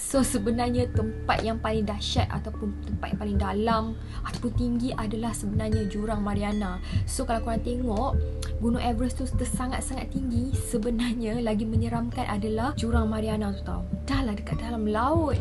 So sebenarnya tempat yang paling dahsyat ataupun tempat yang paling dalam ataupun tinggi adalah sebenarnya Jurang Mariana. So kalau korang tengok Gunung Everest tu sangat-sangat tinggi, sebenarnya lagi menyeramkan adalah Jurang Mariana tu tau. Dah lah dekat dalam laut.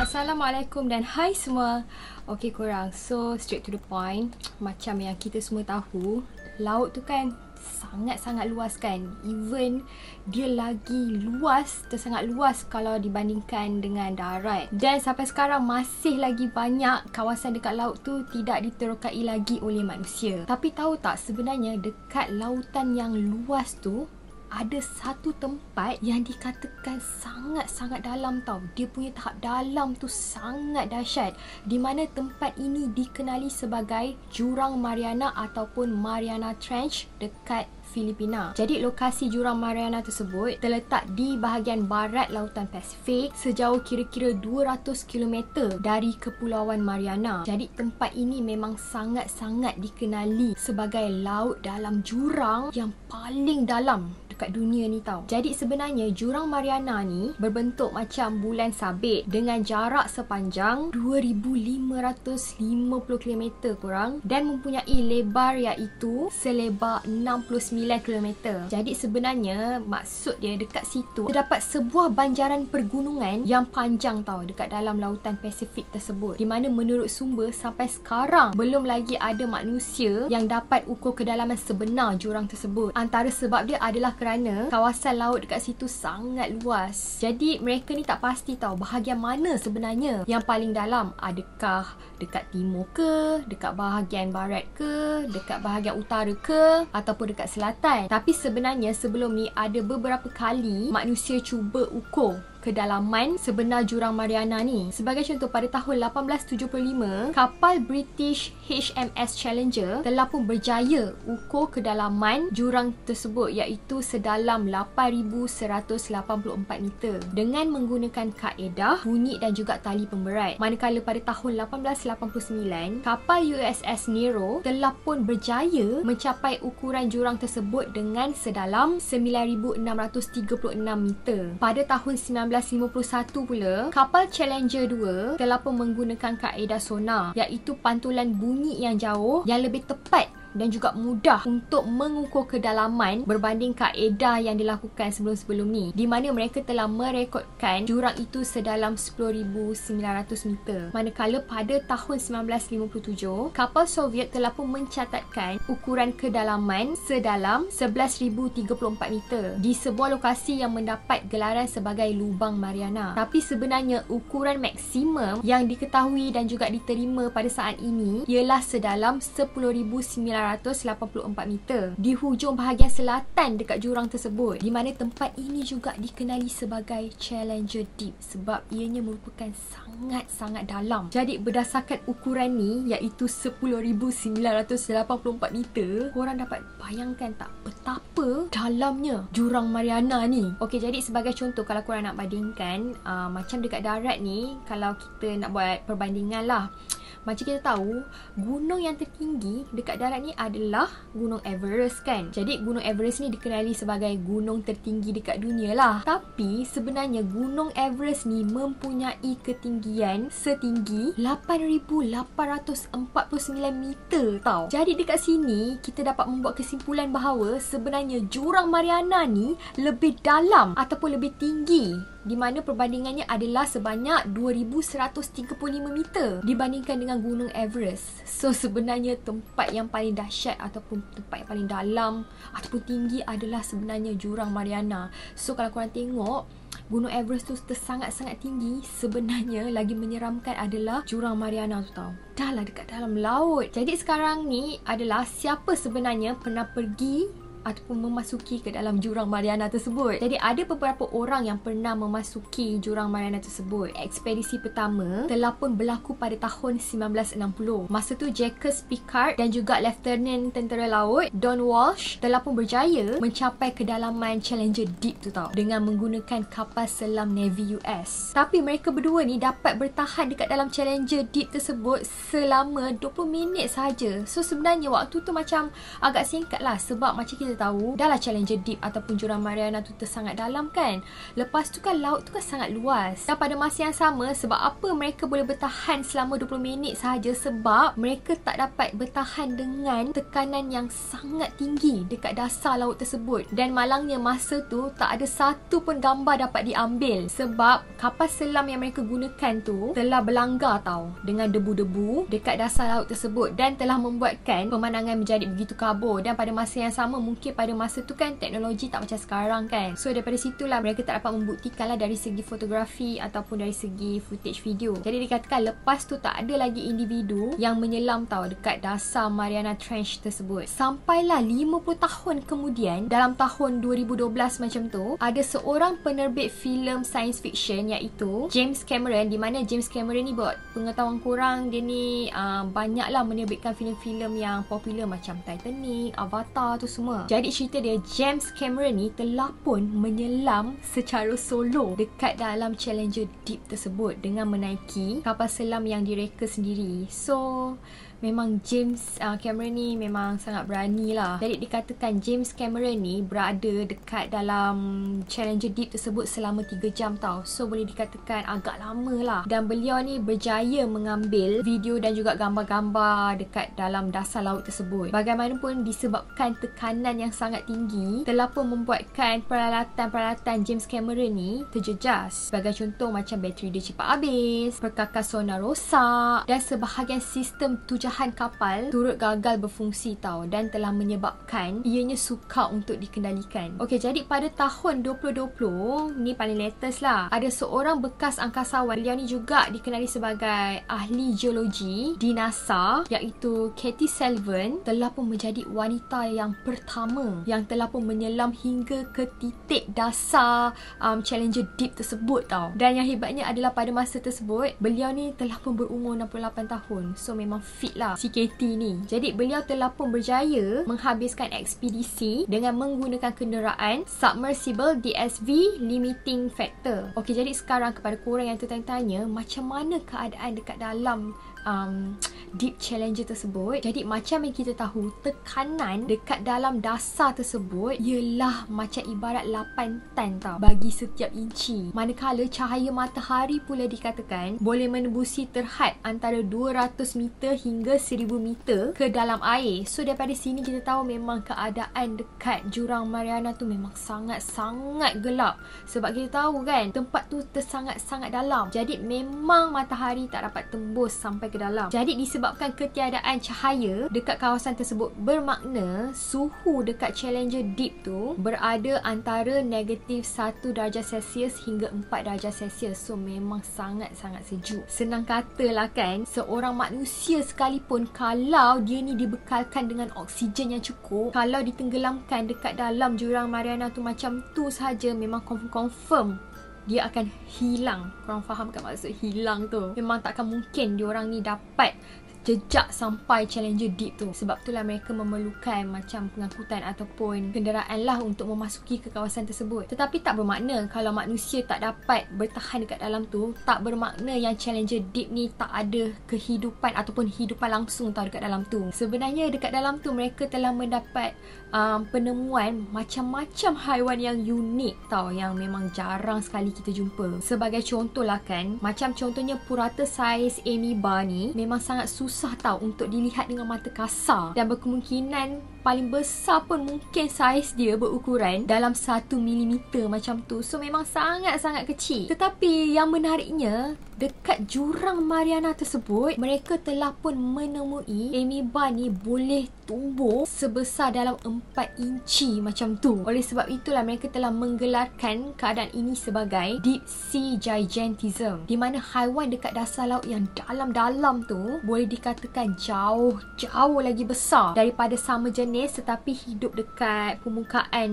Assalamualaikum dan hai semua. Okay korang, so straight to the point. Macam yang kita semua tahu, laut tu kan sangat-sangat luas kan. Even dia lagi luas, tersangat luas kalau dibandingkan dengan darat. Dan sampai sekarang masih lagi banyak kawasan dekat laut tu tidak diterokai lagi oleh manusia. Tapi tahu tak, sebenarnya dekat lautan yang luas tu ada satu tempat yang dikatakan sangat-sangat dalam tau. Dia punya tahap dalam tu sangat dahsyat, di mana tempat ini dikenali sebagai Jurang Mariana ataupun Mariana Trench dekat Filipina. Jadi lokasi Jurang Mariana tersebut terletak di bahagian barat Lautan Pasifik sejauh kira-kira 200 km dari Kepulauan Mariana. Jadi tempat ini memang sangat-sangat dikenali sebagai laut dalam jurang yang paling dalam dekat dunia ni tau. Jadi sebenarnya Jurang Mariana ni berbentuk macam bulan sabit dengan jarak sepanjang 2550 km korang, dan mempunyai lebar iaitu selebar 69 km. Jadi sebenarnya maksud dia dekat situ terdapat sebuah banjaran pergunungan yang panjang tau dekat dalam Lautan Pasifik tersebut, di mana menurut sumber sampai sekarang belum lagi ada manusia yang dapat ukur kedalaman sebenar jurang tersebut. Antara sebab dia adalah kerana kawasan laut dekat situ sangat luas. Jadi mereka ni tak pasti tahu bahagian mana sebenarnya yang paling dalam. Adakah dekat timur ke, dekat bahagian barat ke, dekat bahagian utara ke, ataupun dekat selatan. Tapi sebenarnya sebelum ni ada beberapa kali manusia cuba ukur kedalaman sebenar Jurang Mariana ni. Sebagai contoh, pada tahun 1875, kapal British HMS Challenger telah pun berjaya ukur kedalaman jurang tersebut iaitu sedalam 8,184 meter dengan menggunakan kaedah bunyi dan juga tali pemberat. Manakala pada tahun 1889, kapal USS Nero telah pun berjaya mencapai ukuran jurang tersebut dengan sedalam 9,636 meter. Pada tahun 1951 pula, kapal Challenger 2 telah pun menggunakan kaedah sonar iaitu pantulan bunyi yang jauh yang lebih tepat dan juga mudah untuk mengukur kedalaman berbanding kaedah yang dilakukan sebelum-sebelum ni, di mana mereka telah merekodkan jurang itu sedalam 10,900 meter. Manakala pada tahun 1957, kapal Soviet telah pun mencatatkan ukuran kedalaman sedalam 11,034 meter di sebuah lokasi yang mendapat gelaran sebagai Lubang Mariana. Tapi sebenarnya ukuran maksimum yang diketahui dan juga diterima pada saat ini ialah sedalam 10,984 meter di hujung bahagian selatan dekat jurang tersebut, di mana tempat ini juga dikenali sebagai Challenger Deep sebab ianya merupakan sangat-sangat dalam. Jadi berdasarkan ukuran ni iaitu 10,984 meter, korang dapat bayangkan tak betapa dalamnya Jurang Mariana ni. Okey, jadi sebagai contoh, kalau korang nak bandingkan macam dekat darat ni, kalau kita nak buat perbandingan lah, macam kita tahu, gunung yang tertinggi dekat darat ni adalah Gunung Everest kan. Jadi Gunung Everest ni dikenali sebagai gunung tertinggi dekat dunia lah. Tapi sebenarnya Gunung Everest ni mempunyai ketinggian setinggi 8,849 meter tau. Jadi dekat sini kita dapat membuat kesimpulan bahawa sebenarnya Jurang Mariana ni lebih dalam ataupun lebih tinggi, di mana perbandingannya adalah sebanyak 2,135 meter dibandingkan dengan Gunung Everest. So sebenarnya tempat yang paling dahsyat ataupun tempat yang paling dalam ataupun tinggi adalah sebenarnya Jurang Mariana. So kalau korang tengok Gunung Everest tu sangat-sangat tinggi, sebenarnya lagi menyeramkan adalah Jurang Mariana tu tau. Dah lah dekat dalam laut. Jadi sekarang ni adalah siapa sebenarnya pernah pergi ataupun memasuki ke dalam jurang Mariana tersebut. Jadi ada beberapa orang yang pernah memasuki jurang Mariana tersebut. Ekspedisi pertama telah pun berlaku pada tahun 1960. Masa tu Jacques Piccard dan juga Lieutenant Tentera Laut Don Walsh telah pun berjaya mencapai kedalaman Challenger Deep tu tau, dengan menggunakan kapal selam Navy US. Tapi mereka berdua ni dapat bertahan dekat dalam Challenger Deep tersebut selama 20 minit sahaja. So sebenarnya waktu tu macam agak singkat lah, sebab macam kita tahu dah lah Challenger Deep ataupun jurang Mariana tu sangat dalam kan. Lepas tu kan laut tu kan sangat luas. Dan pada masa yang sama, sebab apa mereka boleh bertahan selama 20 minit sahaja? Sebab mereka tak dapat bertahan dengan tekanan yang sangat tinggi dekat dasar laut tersebut. Dan malangnya masa tu tak ada satu pun gambar dapat diambil, sebab kapal selam yang mereka gunakan tu telah berlanggar tau dengan debu-debu dekat dasar laut tersebut, dan telah membuatkan pemandangan menjadi begitu kabur. Dan pada masa yang sama, mungkin pada masa tu kan teknologi tak macam sekarang kan. So daripada situlah mereka tak dapat membuktikan lah dari segi fotografi ataupun dari segi footage video. Jadi dikatakan lepas tu tak ada lagi individu yang menyelam tau dekat dasar Mariana Trench tersebut. Sampailah 50 tahun kemudian, dalam tahun 2012 macam tu, ada seorang penerbit filem science fiction iaitu James Cameron, di mana James Cameron ni buat pengetahuan korang, dia ni banyaklah menerbitkan filem-filem yang popular macam Titanic, Avatar tu semua. Jadi cerita dia, James Cameron ni telah pun menyelam secara solo dekat dalam Challenger Deep tersebut dengan menaiki kapal selam yang direka sendiri. So memang James Cameron ni memang sangat berani lah. Jadi dikatakan James Cameron ni berada dekat dalam Challenger Deep tersebut selama 3 jam tau. So boleh dikatakan agak lama lah. Dan beliau ni berjaya mengambil video dan juga gambar-gambar dekat dalam dasar laut tersebut. Bagaimanapun disebabkan tekanan yang sangat tinggi telah pun membuatkan peralatan-peralatan James Cameron ni terjejas. Sebagai contoh macam bateri dia cepat habis, perkakas sonar rosak, dan sebahagian sistem tujahan kapal turut gagal berfungsi tau, dan telah menyebabkan ianya sukar untuk dikendalikan. Okey, jadi pada tahun 2020 ni paling latest lah, ada seorang bekas angkasawan, beliau ni juga dikenali sebagai ahli geologi di NASA, iaitu Katie Sullivan, telah pun menjadi wanita yang pertama yang telah pun menyelam hingga ke titik dasar Challenger Deep tersebut tau. Dan yang hebatnya adalah pada masa tersebut beliau ni telah pun berumur 68 tahun. So memang fit lah si Katie ni. Jadi beliau telah pun berjaya menghabiskan ekspedisi dengan menggunakan kenderaan submersible DSV limiting factor. Okey, jadi sekarang kepada korang yang tertanya-tanya macam mana keadaan dekat dalam Deep Challenger tersebut. Jadi macam yang kita tahu, tekanan dekat dalam dasar tersebut ialah macam ibarat 8 tan tau bagi setiap inci. Manakala cahaya matahari pula dikatakan boleh menembusi terhad antara 200 meter hingga 1000 meter ke dalam air. So daripada sini kita tahu memang keadaan dekat jurang Mariana tu memang sangat-sangat gelap. Sebab kita tahu kan tempat tu tersangat-sangat dalam. Jadi memang matahari tak dapat tembus sampai ke dalam. Jadi disebabkan ketiadaan cahaya dekat kawasan tersebut, bermakna suhu dekat Challenger Deep tu berada antara negatif 1 darjah Celsius hingga 4 darjah Celsius. So memang sangat-sangat sejuk. Senang katalah kan, seorang manusia sekalipun kalau dia ni dibekalkan dengan oksigen yang cukup, kalau ditenggelamkan dekat dalam jurang Mariana tu macam tu saja, memang confirm dia akan hilang. Korang faham kan maksud hilang tu? Memang takkan mungkin diorang ni dapat jejak sampai Challenger Deep tu. Sebab itulah mereka memerlukan macam pengangkutan ataupun kenderaan lah untuk memasuki ke kawasan tersebut. Tetapi tak bermakna kalau manusia tak dapat bertahan dekat dalam tu, tak bermakna yang Challenger Deep ni tak ada kehidupan ataupun hidupan langsung tau dekat dalam tu. Sebenarnya dekat dalam tu mereka telah mendapat penemuan macam-macam haiwan yang unik tau, yang memang jarang sekali kita jumpa. Sebagai contoh lah kan, macam contohnya purata saiz amoeba ni memang sangat susah tau untuk dilihat dengan mata kasar, dan berkemungkinan paling besar pun mungkin saiz dia berukuran dalam 1 mm macam tu. So memang sangat-sangat kecil. Tetapi yang menariknya, dekat jurang Mariana tersebut, mereka telah pun menemui amoeba ni boleh tumbuh sebesar dalam 4 inci macam tu. Oleh sebab itulah mereka telah menggelarkan keadaan ini sebagai Deep Sea Gigantism, di mana haiwan dekat dasar laut yang dalam-dalam tu boleh dikatakan jauh lagi besar daripada sama jenis tetapi hidup dekat permukaan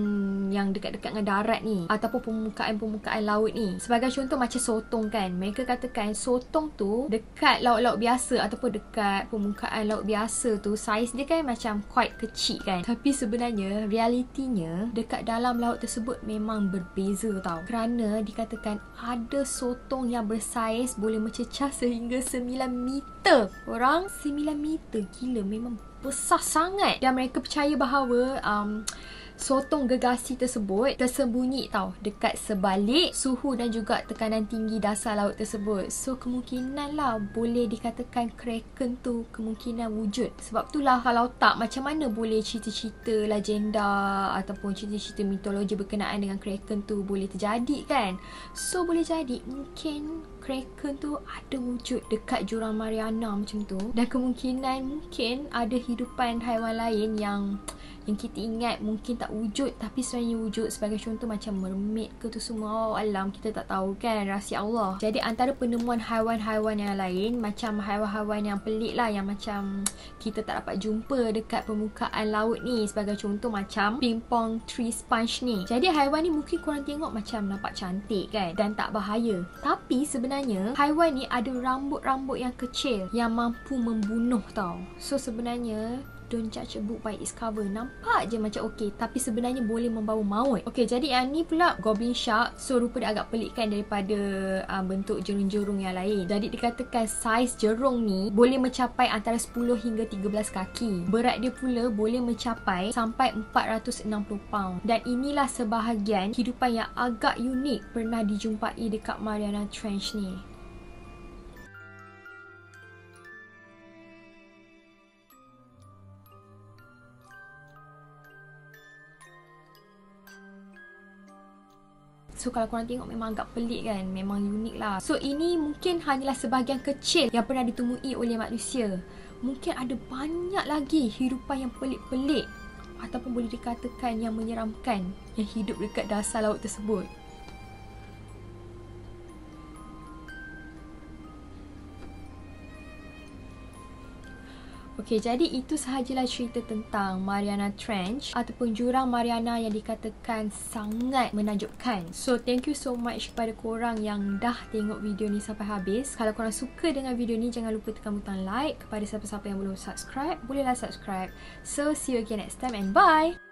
yang dekat-dekat dengan darat ni, ataupun permukaan laut ni. Sebagai contoh macam sotong kan, mereka katakan sotong tu dekat laut-laut biasa ataupun dekat permukaan laut biasa tu, saiz dia kan macam quite kecil kan, tapi sebenarnya realitinya dekat dalam laut tersebut memang berbeza tau, kerana dikatakan ada sotong yang bersaiz boleh mencecah sehingga 9 meter. Orang 9 meter, gila, memang besar sangat. Dan mereka percaya bahawa sotong gergasi tersebut tersembunyi tau dekat sebalik suhu dan juga tekanan tinggi dasar laut tersebut. So kemungkinan lah boleh dikatakan kraken tu kemungkinan wujud. Sebab itulah kalau tak, macam mana boleh cerita-cerita legenda ataupun cerita-cerita mitologi berkenaan dengan kraken tu boleh terjadi kan. So boleh jadi mungkin kraken tu ada wujud dekat jurang Mariana macam tu, dan kemungkinan mungkin ada hidupan haiwan lain yang kita ingat mungkin tak wujud tapi sebenarnya wujud. Sebagai contoh macam mermaid ke tu semua, alam kita tak tahu kan, rahsia Allah. Jadi antara penemuan haiwan-haiwan yang lain, macam haiwan-haiwan yang pelik lah, yang macam kita tak dapat jumpa dekat permukaan laut ni, sebagai contoh macam pingpong tree sponge ni. Jadi haiwan ni mungkin korang tengok macam nampak cantik kan dan tak bahaya, tapi sebenarnya haiwan ni ada rambut-rambut yang kecil yang mampu membunuh tau. So sebenarnya don't judge a book by its cover. Nampak je macam okey, tapi sebenarnya boleh membawa maut. Okey, jadi yang ni pula goblin shark. So rupa dia agak pelik kan daripada bentuk jerung-jerung yang lain. Jadi dikatakan saiz jerung ni boleh mencapai antara 10 hingga 13 kaki. Berat dia pula boleh mencapai sampai 460 pound. Dan inilah sebahagian kehidupan yang agak unik pernah dijumpai dekat Mariana Trench ni. So kalau korang tengok memang agak pelik kan, memang unik lah. So ini mungkin hanyalah sebahagian kecil yang pernah ditemui oleh manusia. Mungkin ada banyak lagi hidupan yang pelik-pelik ataupun boleh dikatakan yang menyeramkan yang hidup dekat dasar laut tersebut. Okey, jadi itu sahajalah cerita tentang Mariana Trench ataupun jurang Mariana yang dikatakan sangat menakjubkan. So, thank you so much kepada korang yang dah tengok video ni sampai habis. Kalau korang suka dengan video ni, jangan lupa tekan butang like. Kepada siapa-siapa yang belum subscribe, bolehlah subscribe. So, see you again next time and bye!